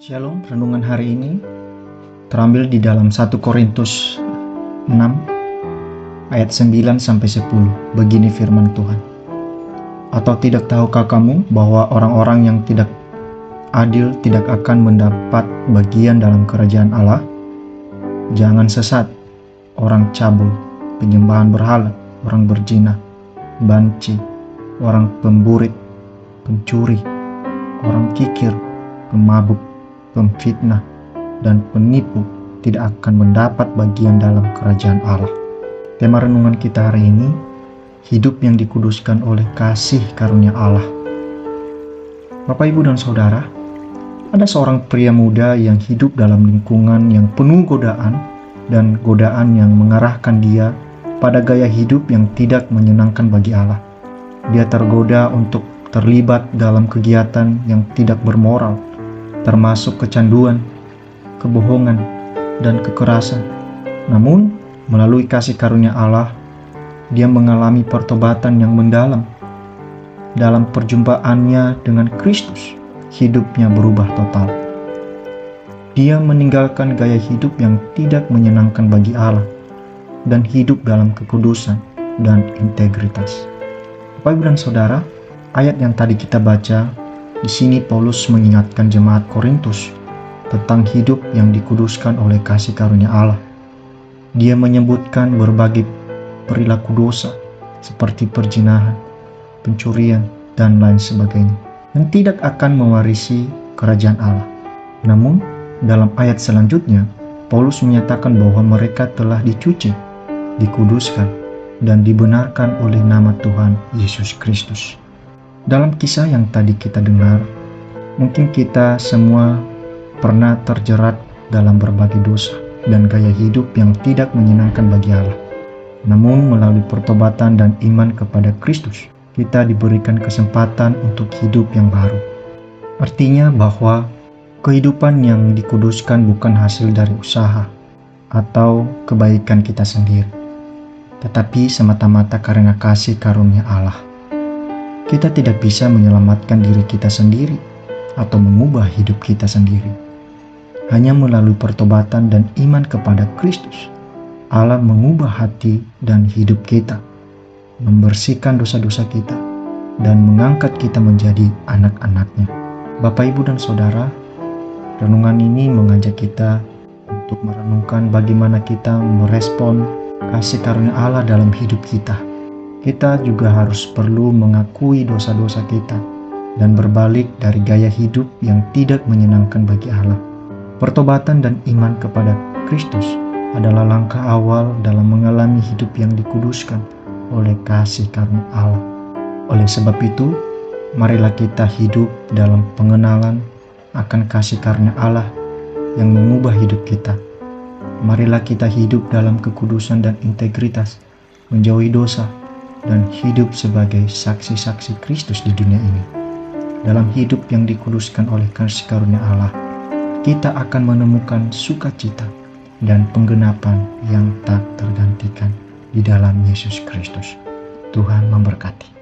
Shalom, renungan hari ini terambil di dalam 1 Korintus 6 ayat 9-10. Begini firman Tuhan. Atau tidak tahukah kamu bahwa orang-orang yang tidak adil tidak akan mendapat bagian dalam kerajaan Allah? Jangan sesat, orang cabul, penyembahan berhala, orang berzina, banci, orang pemburit, pencuri, orang kikir, pemabuk, pemfitnah, dan penipu tidak akan mendapat bagian dalam kerajaan Allah. Tema renungan kita hari ini, hidup yang dikuduskan oleh kasih karunia Allah. Bapak, Ibu, dan Saudara, ada seorang pria muda yang hidup dalam lingkungan yang penuh godaan dan godaan yang mengarahkan dia pada gaya hidup yang tidak menyenangkan bagi Allah. Dia tergoda untuk terlibat dalam kegiatan yang tidak bermoral, termasuk kecanduan, kebohongan, dan kekerasan. Namun, melalui kasih karunia Allah, dia mengalami pertobatan yang mendalam. Dalam perjumpaannya dengan Kristus, hidupnya berubah total. Dia meninggalkan gaya hidup yang tidak menyenangkan bagi Allah dan hidup dalam kekudusan dan integritas. Bapak, Ibu, dan Saudara, ayat yang tadi kita baca, di sini Paulus mengingatkan jemaat Korintus tentang hidup yang dikuduskan oleh kasih karunia Allah. Dia menyebutkan berbagai perilaku dosa seperti perzinahan, pencurian, dan lain sebagainya yang tidak akan mewarisi kerajaan Allah. Namun, dalam ayat selanjutnya, Paulus menyatakan bahwa mereka telah dicuci, dikuduskan, dan dibenarkan oleh nama Tuhan Yesus Kristus. Dalam kisah yang tadi kita dengar, mungkin kita semua pernah terjerat dalam berbagai dosa dan gaya hidup yang tidak menyenangkan bagi Allah. Namun melalui pertobatan dan iman kepada Kristus, kita diberikan kesempatan untuk hidup yang baru. Artinya bahwa kehidupan yang dikuduskan bukan hasil dari usaha atau kebaikan kita sendiri, tetapi semata-mata karena kasih karunia Allah. Kita tidak bisa menyelamatkan diri kita sendiri atau mengubah hidup kita sendiri. Hanya melalui pertobatan dan iman kepada Kristus, Allah mengubah hati dan hidup kita, membersihkan dosa-dosa kita, dan mengangkat kita menjadi anak-anaknya. Bapak, Ibu, dan Saudara, renungan ini mengajak kita untuk merenungkan bagaimana kita merespon kasih karunia Allah dalam hidup kita. Kita juga harus perlu mengakui dosa-dosa kita dan berbalik dari gaya hidup yang tidak menyenangkan bagi Allah. Pertobatan dan iman kepada Kristus adalah langkah awal dalam mengalami hidup yang dikuduskan oleh kasih karunia Allah. Oleh sebab itu, marilah kita hidup dalam pengenalan akan kasih karunia Allah yang mengubah hidup kita. Marilah kita hidup dalam kekudusan dan integritas, menjauhi dosa, dan hidup sebagai saksi-saksi Kristus di dunia ini. Dalam hidup yang dikuduskan oleh kasih karunia Allah, kita akan menemukan sukacita dan penggenapan yang tak tergantikan di dalam Yesus Kristus. Tuhan memberkati.